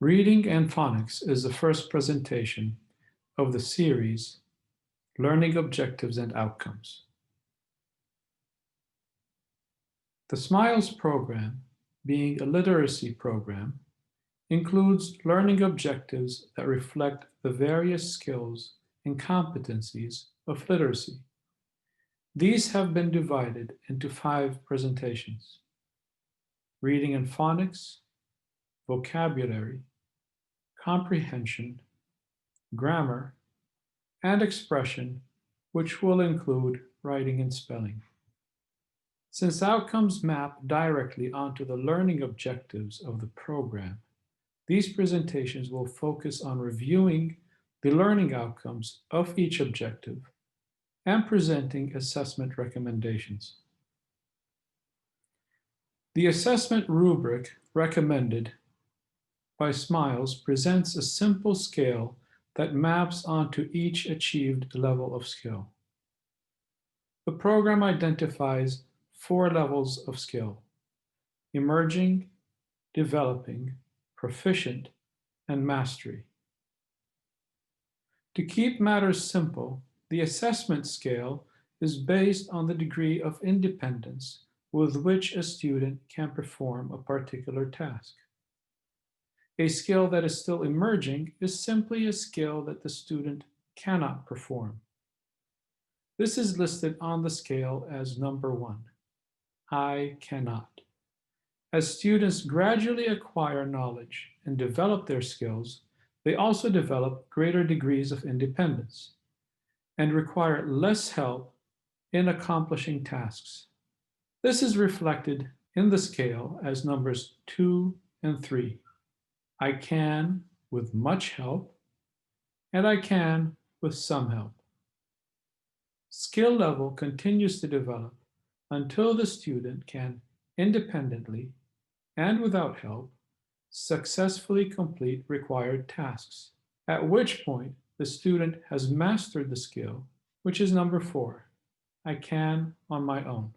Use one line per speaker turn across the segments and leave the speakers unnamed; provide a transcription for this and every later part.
Reading and Phonics is the first presentation of the series Learning Objectives and Outcomes. The SMILES program, being a literacy program, includes learning objectives that reflect the various skills and competencies of literacy. These have been divided into 5 presentations: Reading and Phonics, Vocabulary, Comprehension, Grammar, and Expression, which will include writing and spelling. Since outcomes map directly onto the learning objectives of the program, these presentations will focus on reviewing the learning outcomes of each objective and presenting assessment recommendations. The assessment rubric recommended by SMILES presents a simple scale that maps onto each achieved level of skill. The program identifies 4 levels of skill: emerging, developing, proficient, and mastery. To keep matters simple, the assessment scale is based on the degree of independence with which a student can perform a particular task. A skill that is still emerging is simply a skill that the student cannot perform. This is listed on the scale as number 1, I cannot. As students gradually acquire knowledge and develop their skills, they also develop greater degrees of independence and require less help in accomplishing tasks. This is reflected in the scale as numbers 2 and 3. I can with much help, and I can with some help. Skill level continues to develop until the student can independently and without help successfully complete required tasks, at which point the student has mastered the skill, which is number 4, I can on my own.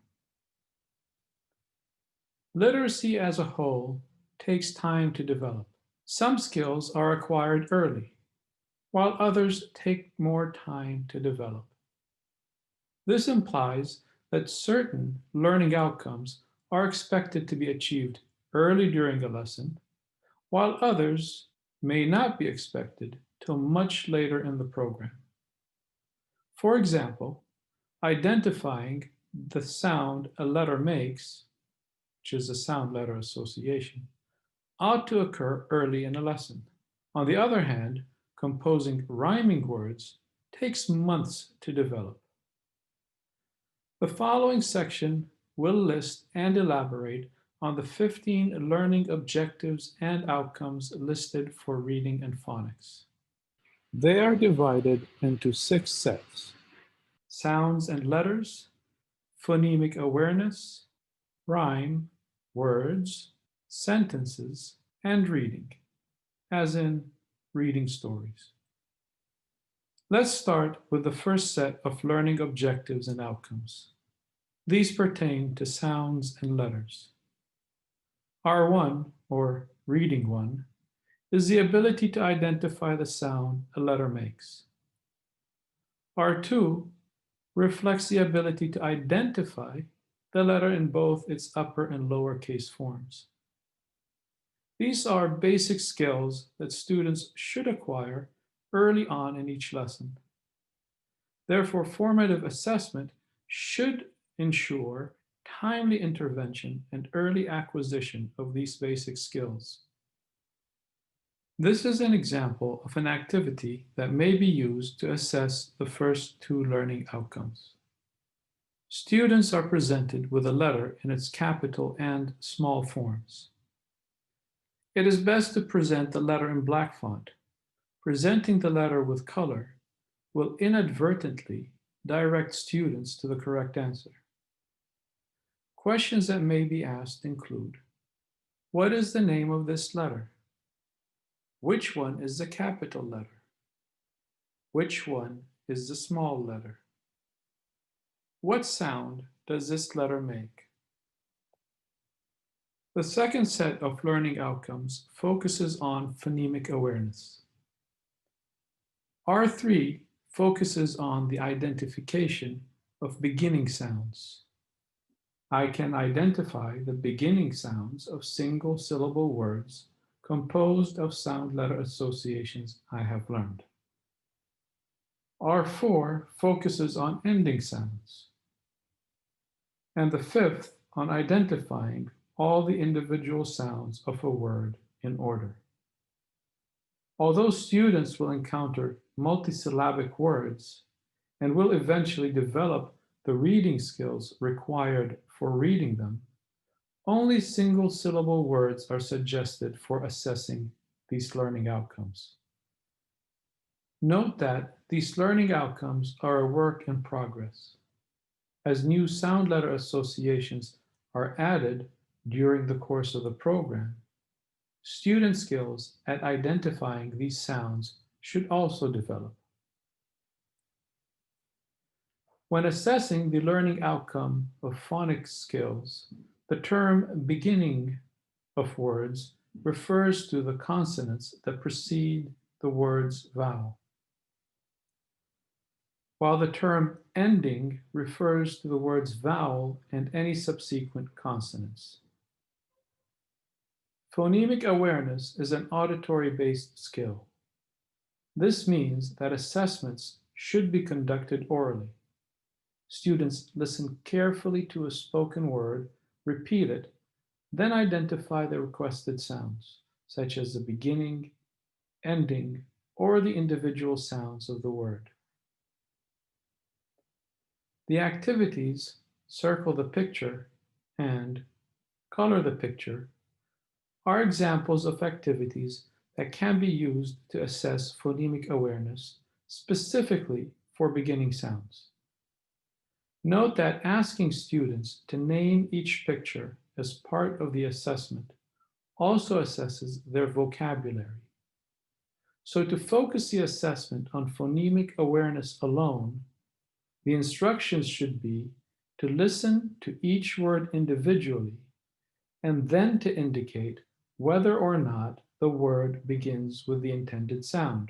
Literacy as a whole takes time to develop. Some skills are acquired early, while others take more time to develop. This implies that certain learning outcomes are expected to be achieved early during a lesson, while others may not be expected till much later in the program. For example, identifying the sound a letter makes, which is a sound-letter association, ought to occur early in a lesson. On the other hand, composing rhyming words takes months to develop. The following section will list and elaborate on the 15 learning objectives and outcomes listed for reading and phonics. They are divided into 6 sets: sounds and letters, phonemic awareness, rhyme, words, sentences, and reading, as in reading stories. Let's start with the first set of learning objectives and outcomes. These pertain to sounds and letters. R1, or reading 1, is the ability to identify the sound a letter makes. R2 reflects the ability to identify the letter in both its upper and lower case forms. These are basic skills that students should acquire early on in each lesson. Therefore, formative assessment should ensure timely intervention and early acquisition of these basic skills. This is an example of an activity that may be used to assess the first 2 learning outcomes. Students are presented with a letter in its capital and small forms. It is best to present the letter in black font. Presenting the letter with color will inadvertently direct students to the correct answer. Questions that may be asked include: what is the name of this letter? Which one is the capital letter? Which one is the small letter? What sound does this letter make? The second set of learning outcomes focuses on phonemic awareness. R3 focuses on the identification of beginning sounds. I can identify the beginning sounds of single-syllable words composed of sound-letter associations I have learned. R4 focuses on ending sounds. And the fifth on identifying all the individual sounds of a word in order. Although students will encounter multisyllabic words and will eventually develop the reading skills required for reading them, only single-syllable words are suggested for assessing these learning outcomes. Note that these learning outcomes are a work in progress. As new sound-letter associations are added during the course of the program, student skills at identifying these sounds should also develop. When assessing the learning outcome of phonics skills, the term beginning of words refers to the consonants that precede the word's vowel, while the term ending refers to the word's vowel and any subsequent consonants. Phonemic awareness is an auditory-based skill. This means that assessments should be conducted orally. Students listen carefully to a spoken word, repeat it, then identify the requested sounds, such as the beginning, ending, or the individual sounds of the word. The activities circle the picture and color the picture are examples of activities that can be used to assess phonemic awareness, specifically for beginning sounds. Note that asking students to name each picture as part of the assessment also assesses their vocabulary. So to focus the assessment on phonemic awareness alone, the instructions should be to listen to each word individually and then to indicate whether or not the word begins with the intended sound.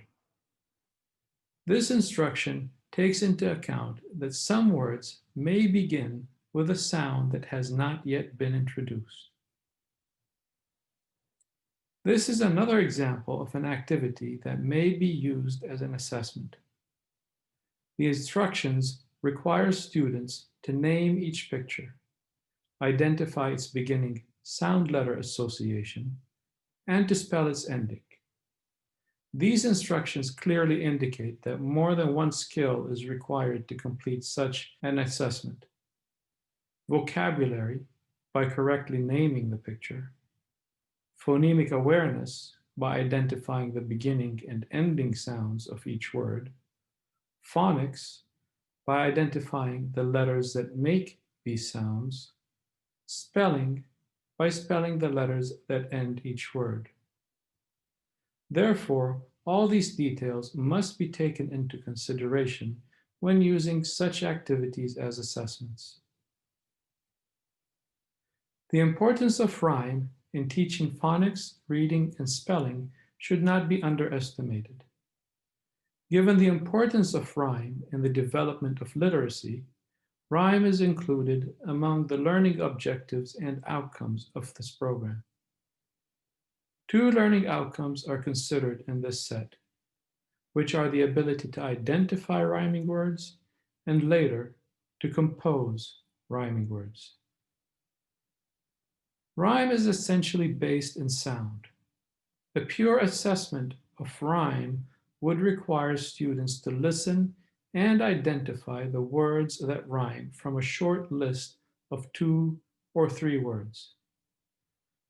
This instruction takes into account that some words may begin with a sound that has not yet been introduced. This is another example of an activity that may be used as an assessment. The instructions require students to name each picture, identify its beginning sound-letter association, and to spell its ending. These instructions clearly indicate that more than one skill is required to complete such an assessment. Vocabulary, by correctly naming the picture. Phonemic awareness, by identifying the beginning and ending sounds of each word. Phonics, by identifying the letters that make these sounds. Spelling, by spelling the letters that end each word. Therefore, all these details must be taken into consideration when using such activities as assessments. The importance of rhyme in teaching phonics, reading, and spelling should not be underestimated. Given the importance of rhyme in the development of literacy, rhyme is included among the learning objectives and outcomes of this program. Two learning outcomes are considered in this set, which are the ability to identify rhyming words and later to compose rhyming words. Rhyme is essentially based in sound. The pure assessment of rhyme would require students to listen and identify the words that rhyme from a short list of 2 or 3 words.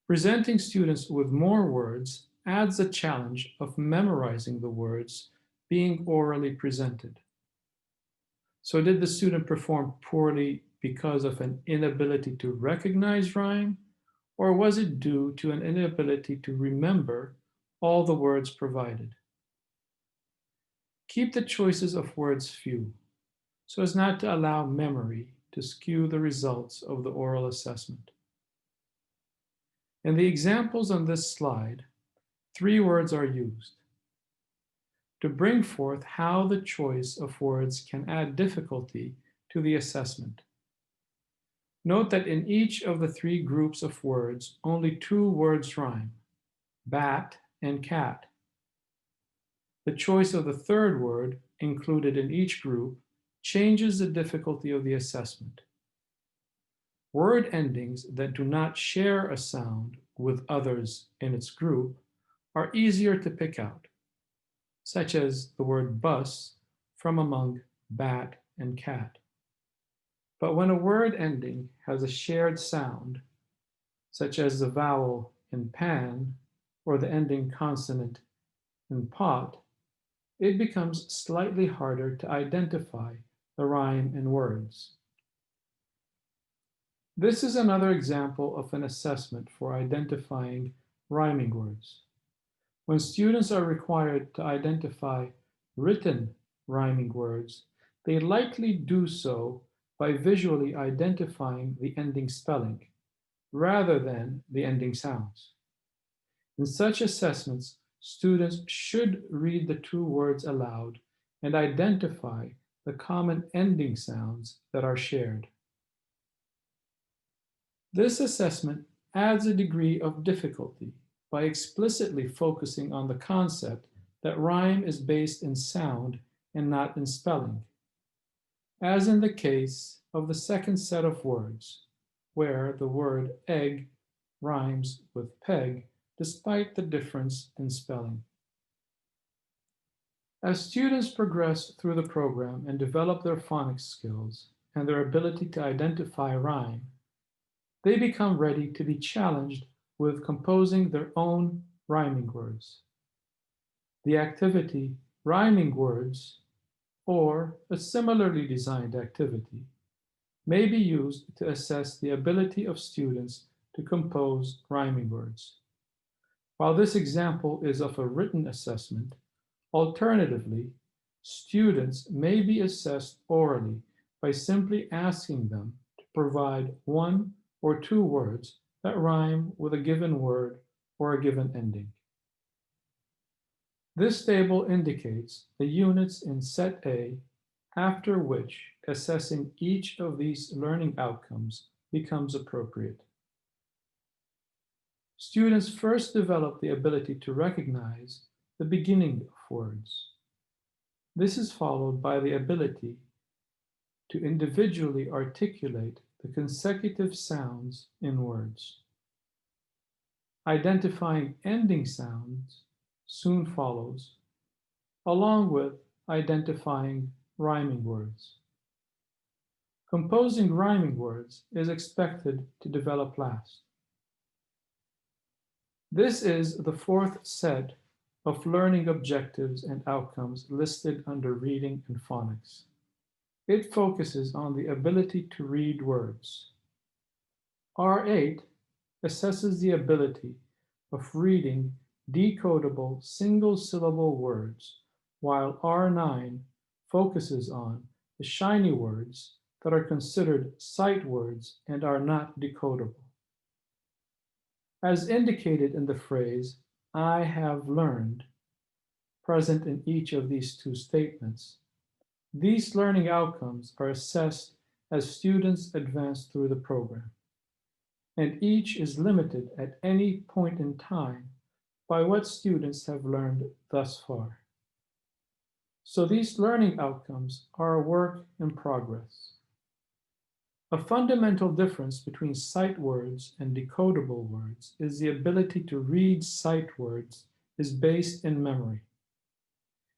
Presenting students with more words adds the challenge of memorizing the words being orally presented. So did the student perform poorly because of an inability to recognize rhyme, or was it due to an inability to remember all the words provided? Keep the choices of words few, so as not to allow memory to skew the results of the oral assessment. In the examples on this slide, 3 words are used to bring forth how the choice of words can add difficulty to the assessment. Note that in each of the 3 groups of words, only 2 words rhyme, bat and cat. The choice of the 3rd word included in each group changes the difficulty of the assessment. Word endings that do not share a sound with others in its group are easier to pick out, such as the word bus from among bat and cat. But when a word ending has a shared sound, such as the vowel in pan or the ending consonant in pot, it becomes slightly harder to identify the rhyme in words. This is another example of an assessment for identifying rhyming words. When students are required to identify written rhyming words, they likely do so by visually identifying the ending spelling rather than the ending sounds. In such assessments, students should read the 2 words aloud and identify the common ending sounds that are shared. This assessment adds a degree of difficulty by explicitly focusing on the concept that rhyme is based in sound and not in spelling, as in the case of the second set of words, where the word egg rhymes with peg despite the difference in spelling. As students progress through the program and develop their phonics skills and their ability to identify rhyme, they become ready to be challenged with composing their own rhyming words. The activity rhyming words, or a similarly designed activity, may be used to assess the ability of students to compose rhyming words. While this example is of a written assessment, alternatively, students may be assessed orally by simply asking them to provide 1 or 2 words that rhyme with a given word or a given ending. This table indicates the units in Set A, after which assessing each of these learning outcomes becomes appropriate. Students first develop the ability to recognize the beginning of words. This is followed by the ability to individually articulate the consecutive sounds in words. Identifying ending sounds soon follows, along with identifying rhyming words. Composing rhyming words is expected to develop last. This is the 4th set of learning objectives and outcomes listed under Reading and Phonics. It focuses on the ability to read words. R8 assesses the ability of reading decodable single-syllable words, while R9 focuses on the shiny words that are considered sight words and are not decodable. As indicated in the phrase, "I have learned," present in each of these 2 statements, these learning outcomes are assessed as students advance through the program, and each is limited at any point in time by what students have learned thus far. So these learning outcomes are a work in progress. A fundamental difference between sight words and decodable words is the ability to read sight words is based in memory.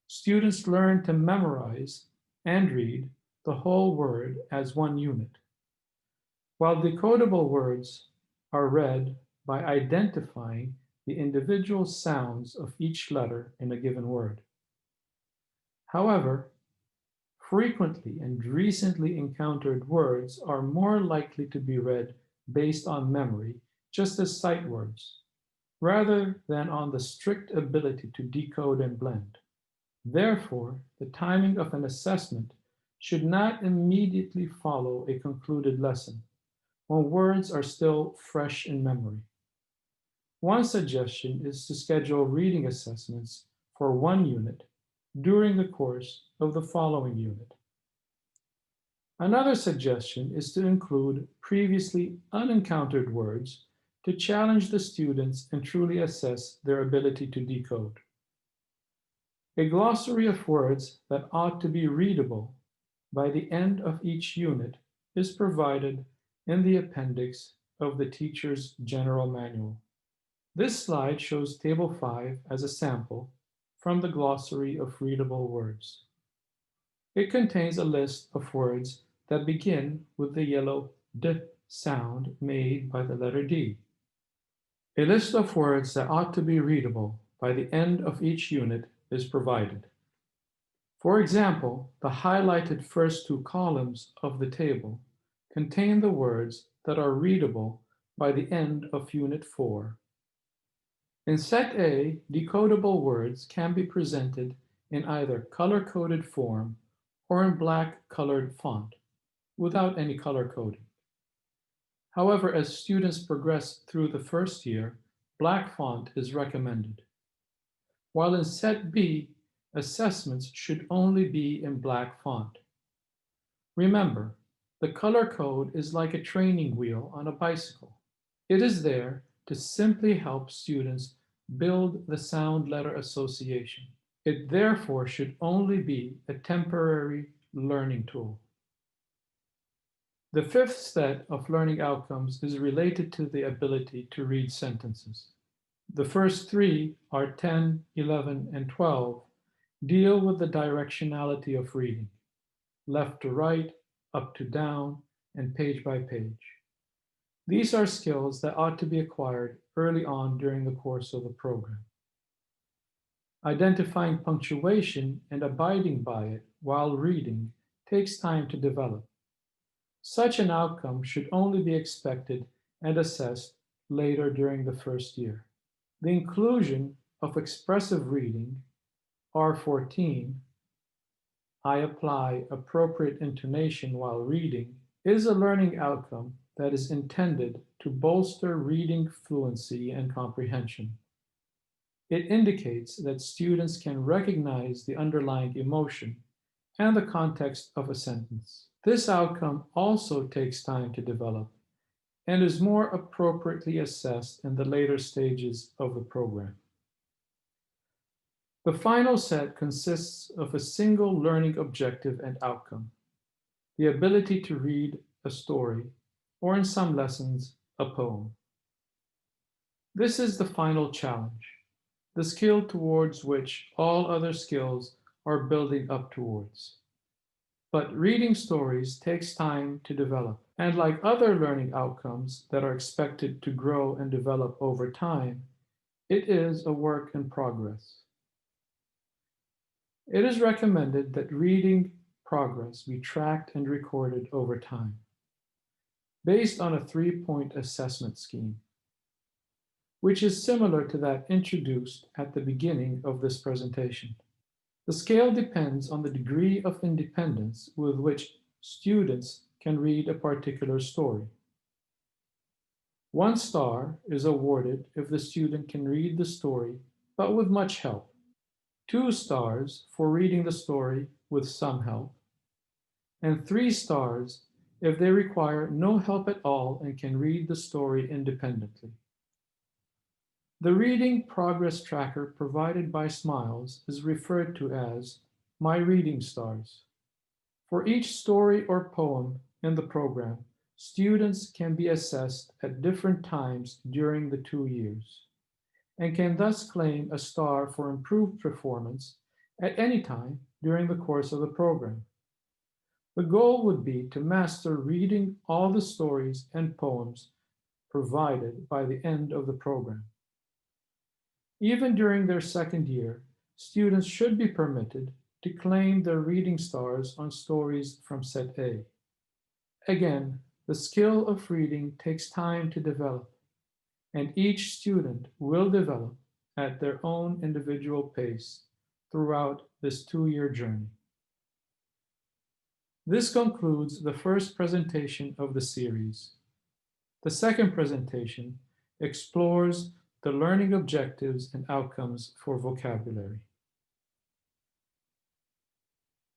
Students learn to memorize and read the whole word as one unit, while decodable words are read by identifying the individual sounds of each letter in a given word. However, frequently and recently encountered words are more likely to be read based on memory, just as sight words, rather than on the strict ability to decode and blend. Therefore, the timing of an assessment should not immediately follow a concluded lesson, when words are still fresh in memory. One suggestion is to schedule reading assessments for one unit during the course of the following unit. Another suggestion is to include previously unencountered words to challenge the students and truly assess their ability to decode. A glossary of words that ought to be readable by the end of each unit is provided in the appendix of the teacher's general manual. This slide shows Table 5 as a sample from the glossary of readable words. It contains a list of words that begin with the yellow D sound made by the letter D. A list of words that ought to be readable by the end of each unit is provided. For example, the highlighted first two columns of the table contain the words that are readable by the end of Unit 4. In Set A, decodable words can be presented in either color-coded form or in black colored font, without any color coding. However, as students progress through the first year, black font is recommended. While in Set B, assessments should only be in black font. Remember, the color code is like a training wheel on a bicycle. It is there to simply help students build the sound letter association. It therefore should only be a temporary learning tool. The fifth set of learning outcomes is related to the ability to read sentences. The first three are 10, 11, and 12, deal with the directionality of reading, left to right, up to down, and page by page. These are skills that ought to be acquired early on during the course of the program. Identifying punctuation and abiding by it while reading takes time to develop. Such an outcome should only be expected and assessed later during the first year. The inclusion of expressive reading, R14, I apply appropriate intonation while reading, is a learning outcome that is intended to bolster reading fluency and comprehension. It indicates that students can recognize the underlying emotion and the context of a sentence. This outcome also takes time to develop and is more appropriately assessed in the later stages of the program. The final set consists of a single learning objective and outcome, the ability to read a story, or in some lessons, a poem. This is the final challenge, the skill towards which all other skills are building up towards. But reading stories takes time to develop, and like other learning outcomes that are expected to grow and develop over time, it is a work in progress. It is recommended that reading progress be tracked and recorded over time, based on a 3-point assessment scheme, which is similar to that introduced at the beginning of this presentation. The scale depends on the degree of independence with which students can read a particular story. 1 star is awarded if the student can read the story, but with much help. 2 stars for reading the story with some help. And 3 stars if they require no help at all and can read the story independently. The reading progress tracker provided by Smiles is referred to as My Reading Stars. For each story or poem in the program, students can be assessed at different times during the 2 years and can thus claim a star for improved performance at any time during the course of the program. The goal would be to master reading all the stories and poems provided by the end of the program. Even during their second year, students should be permitted to claim their reading stars on stories from Set A. Again, the skill of reading takes time to develop, and each student will develop at their own individual pace throughout this 2-year journey. This concludes the first presentation of the series. The second presentation explores the learning objectives and outcomes for vocabulary.